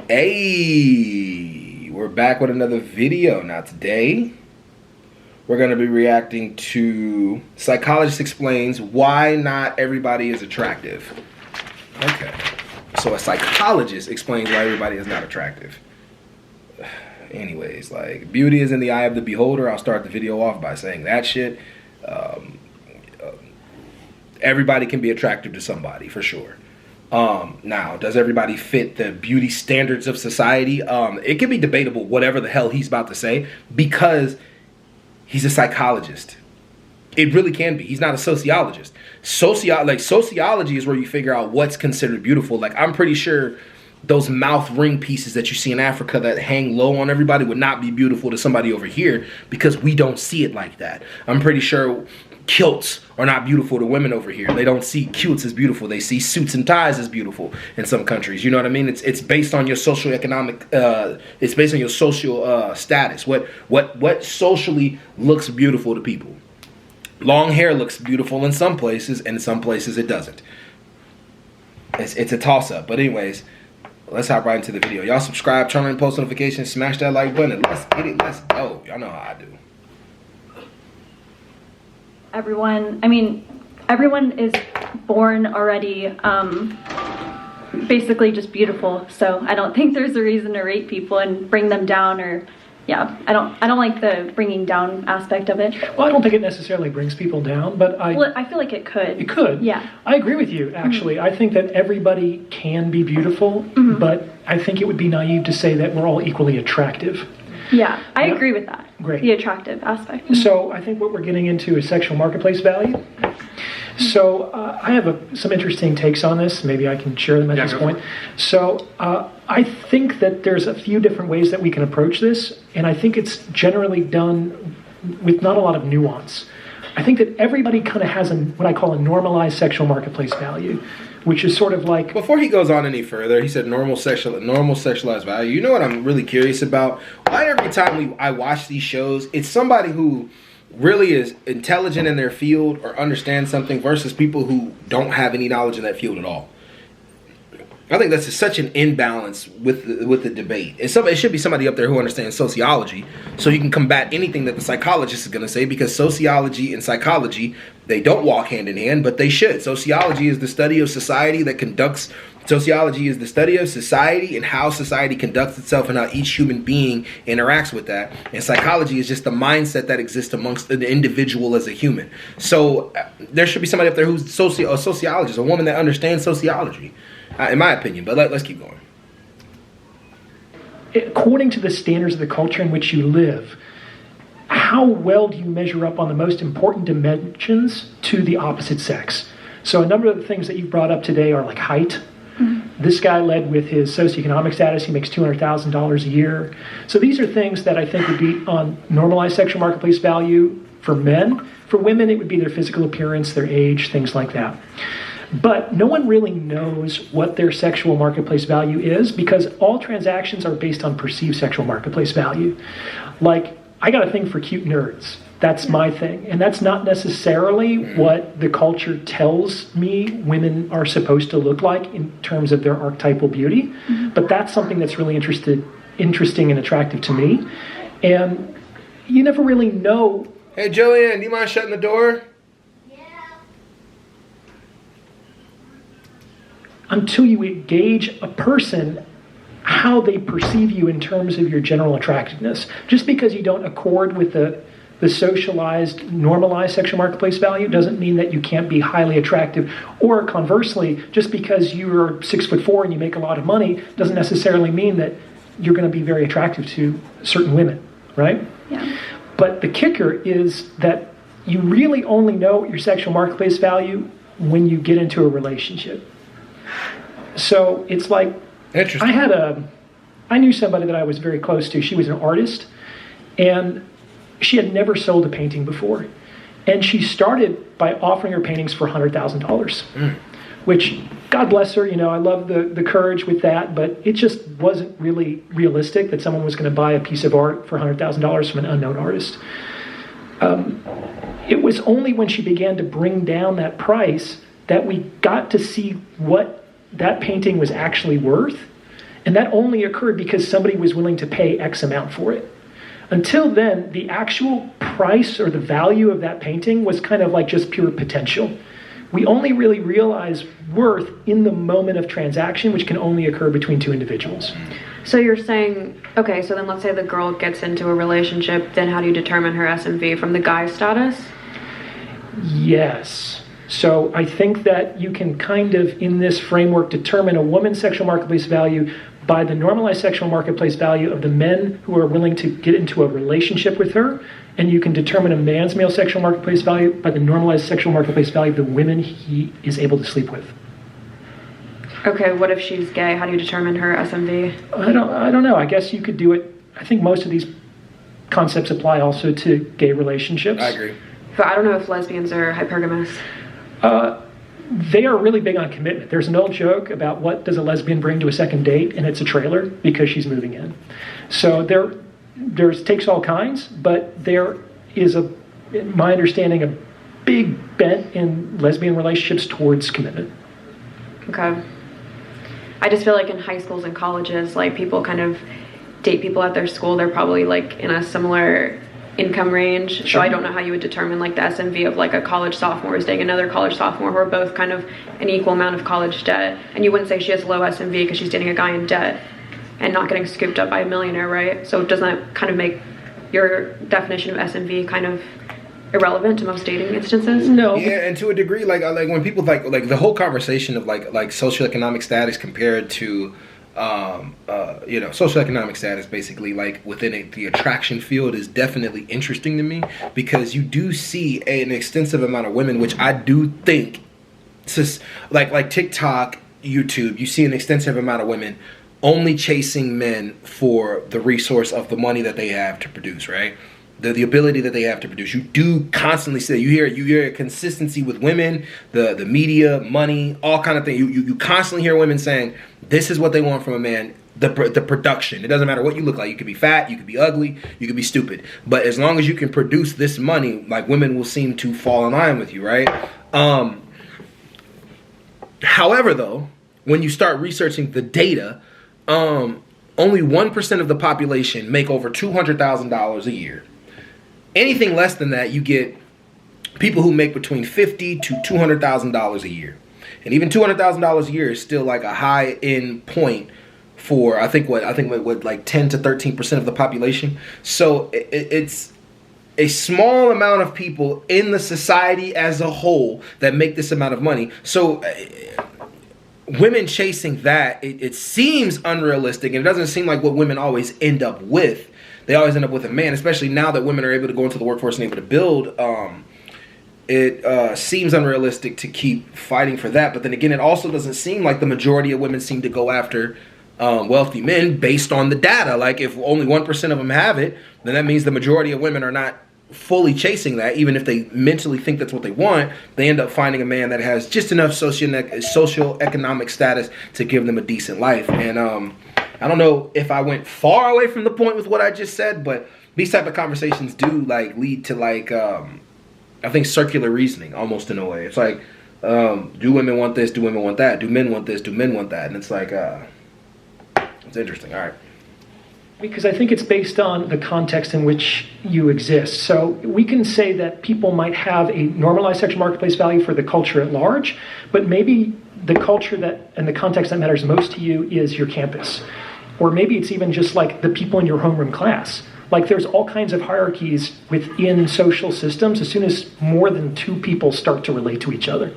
Hey, we're back with another video. Now today, we're going to be reacting to Psychologist explains why not everybody is attractive. Okay, so a psychologist explains why everybody is not attractive. Anyways, like, beauty is in the eye of the beholder. I'll start the video off by saying that shit. Everybody can be attractive to somebody, for sure. Now, does everybody fit the beauty standards of society? It can be debatable, whatever the hell he's about to say, because he's a psychologist. It really can be. He's not a sociologist. Sociology is where you figure out what's considered beautiful. Like, I'm pretty sure those mouth ring pieces that you see in Africa that hang low on everybody would not be beautiful to somebody over here because we don't see it like that. I'm pretty sure kilts are not beautiful to women over here. They don't see kilts as beautiful. They see suits and ties as beautiful in some countries. You know what I mean? It's based on your socioeconomic. It's based on your social status. What socially looks beautiful to people. Long hair looks beautiful in some places, and in some places it doesn't. It's a toss up. But anyways, let's hop right into the video. Y'all subscribe, turn on post notifications, smash that like button. Let's get it. Let's go. Y'all know how I do. Everyone is born already basically just beautiful, so I don't think there's a reason to rate people and bring them down, or yeah, I don't like the bringing down aspect of it. Well, I don't think it necessarily brings people down, but I feel like it could. It could. Yeah. I agree with you, actually. I think that everybody can be beautiful, but I think it would be naive to say that we're all equally attractive. Yeah, I agree with that. Great. The attractive aspect. So I think what we're getting into is sexual marketplace value. So I have some interesting takes on this. Maybe I can share them at this point. So I think that there's a few different ways that we can approach this, and I think it's generally done with not a lot of nuance. I think that everybody kind of has what I call a normalized sexual marketplace value, which is sort of like... Before he goes on any further, he said normal sexualized value. You know what I'm really curious about? Why every time I watch these shows, it's somebody who really is intelligent in their field or understands something versus people who don't have any knowledge in that field at all. I think that's such an imbalance with the debate. It should be somebody up there who understands sociology, so you can combat anything that the psychologist is going to say, because sociology and psychology, they don't walk hand in hand, but they should. Sociology is the study of society Sociology is the study of society and how society conducts itself and how each human being interacts with that. And psychology is just the mindset that exists amongst the individual as a human. So there should be somebody up there who's a sociologist, a woman that understands sociology, in my opinion. But let's keep going. According to the standards of the culture in which you live, how well do you measure up on the most important dimensions to the opposite sex? So a number of the things that you brought up today are like height. This guy led with his socioeconomic status. He makes $200,000 a year. So these are things that I think would be on normalized sexual marketplace value for men. For women, it would be their physical appearance, their age, things like that. But no one really knows what their sexual marketplace value is, because all transactions are based on perceived sexual marketplace value. Like, I got a thing for cute nerds. That's my thing. And that's not necessarily what the culture tells me women are supposed to look like in terms of their archetypal beauty. But that's something that's really interesting and attractive to me. And you never really know. Hey, Joanne, do you mind shutting the door? Until you engage a person, how they perceive you in terms of your general attractiveness. Just because you don't accord with the socialized, normalized sexual marketplace value doesn't mean that you can't be highly attractive. Or conversely, just because you're 6'4" and you make a lot of money doesn't necessarily mean that you're going to be very attractive to certain women, right? Yeah. But the kicker is that you really only know your sexual marketplace value when you get into a relationship. So it's like, I knew somebody that I was very close to. She was an artist, and she had never sold a painting before. And she started by offering her paintings for $100,000, which, God bless her, I love the courage with that, but it just wasn't really realistic that someone was going to buy a piece of art for $100,000 from an unknown artist. It was only when she began to bring down that price that we got to see what that painting was actually worth. And that only occurred because somebody was willing to pay X amount for it. Until then, the actual price or the value of that painting was kind of like just pure potential. We only really realize worth in the moment of transaction, which can only occur between two individuals. So you're saying, okay, so then let's say the girl gets into a relationship, then how do you determine her SMV from the guy's status? Yes. So I think that you can kind of, in this framework, determine a woman's sexual marketplace value by the normalized sexual marketplace value of the men who are willing to get into a relationship with her, and you can determine a man's male sexual marketplace value by the normalized sexual marketplace value of the women he is able to sleep with. Okay, what if she's gay? How do you determine her SMV? I don't know. I guess you could do it. I think most of these concepts apply also to gay relationships. I agree. But I don't know if lesbians are hypergamous. They are really big on commitment. There's an old joke about what does a lesbian bring to a second date, and it's a trailer because she's moving in. So there's takes all kinds, but there is in my understanding, a big bent in lesbian relationships towards commitment. Okay. I just feel like in high schools and colleges, like people kind of date people at their school. They're probably like in a similar income range. Sure. So I don't know how you would determine like the SMV of like a college sophomore is dating another college sophomore who are both kind of an equal amount of college debt. And you wouldn't say she has low SMV because she's dating a guy in debt and not getting scooped up by a millionaire, right? So doesn't that kind of make your definition of SMV kind of irrelevant to most dating instances? No. Yeah, and to a degree, like when people like the whole conversation of like socioeconomic status compared to socioeconomic status, basically, like within the attraction field, is definitely interesting to me, because you do see an extensive amount of women, which I do think, like TikTok, YouTube, you see an extensive amount of women only chasing men for the resource of the money that they have to produce, right? The ability that they have to produce. You do constantly say, you hear a consistency with women, the media, money, all kind of things. You constantly hear women saying, this is what they want from a man, the production. It doesn't matter what you look like. You could be fat, you could be ugly, you could be stupid. But as long as you can produce this money, like, women will seem to fall in line with you, right? However, though, when you start researching the data, only 1% of the population make over $200,000 a year. Anything less than that, you get people who make between $50,000 to $200,000 a year. And even $200,000 a year is still like a high end point for I think like 10 to 13% of the population. So it's a small amount of people in the society as a whole that make this amount of money. So women chasing that, it seems unrealistic, and it doesn't seem like what women always end up with. They always end up with a man, especially now that women are able to go into the workforce and able to build. It seems unrealistic to keep fighting for that. But then again, it also doesn't seem like the majority of women seem to go after wealthy men based on the data. Like, if only 1% of them have it, then that means the majority of women are not fully chasing that. Even if they mentally think that's what they want, they end up finding a man that has just enough socioeconomic status to give them a decent life. And I don't know if I went far away from the point with what I just said, but these type of conversations do like lead to like I think circular reasoning, almost, in a way. It's like, do women want this? Do women want that? Do men want this? Do men want that? And it's like, it's interesting. All right. Because I think it's based on the context in which you exist. So we can say that people might have a normalized sexual marketplace value for the culture at large, but maybe the culture that and the context that matters most to you is your campus. Or maybe it's even just like the people in your homeroom class. Like, there's all kinds of hierarchies within social systems as soon as more than two people start to relate to each other.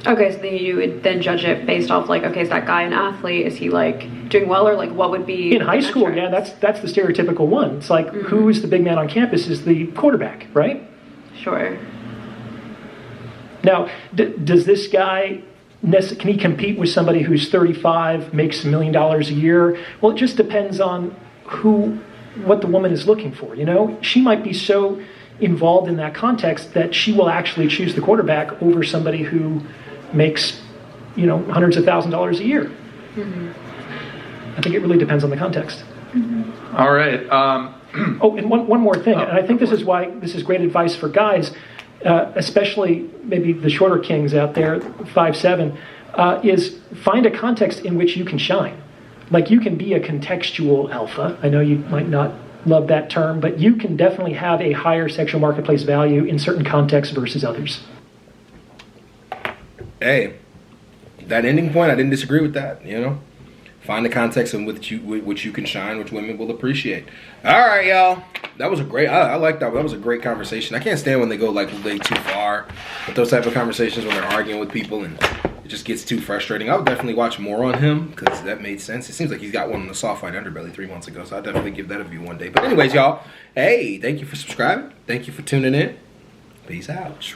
Okay, so then you would then judge it based off like, okay, is that guy an athlete? Is he like doing well, or like what would be in high school? Yeah, that's the stereotypical one. It's like, who's the big man on campus is the quarterback, right? Sure. Now, does this guy, can he compete with somebody who's 35, makes $1 million a year? Well, it just depends on what the woman is looking for. You know, she might be so involved in that context that she will actually choose the quarterback over somebody who makes, hundreds of $1,000s a year. Mm-hmm. I think it really depends on the context. Mm-hmm. All right. And one more thing, and I think this is why this is great advice for guys, especially maybe the shorter kings out there, 5'7", is find a context in which you can shine. Like, you can be a contextual alpha. I know you might not love that term, but you can definitely have a higher sexual marketplace value in certain contexts versus others. Hey, that ending point, I didn't disagree with that, you know? Find the context in which you can shine, which women will appreciate. All right, y'all. That was a great, I like that. That was a great conversation. I can't stand when they go like way too far with those type of conversations when they're arguing with people and it just gets too frustrating. I would definitely watch more on him because that made sense. It seems like he's got one on the Soft White Underbelly 3 months ago, so I'll definitely give that a view one day. But anyways, y'all, hey, thank you for subscribing. Thank you for tuning in. Peace out.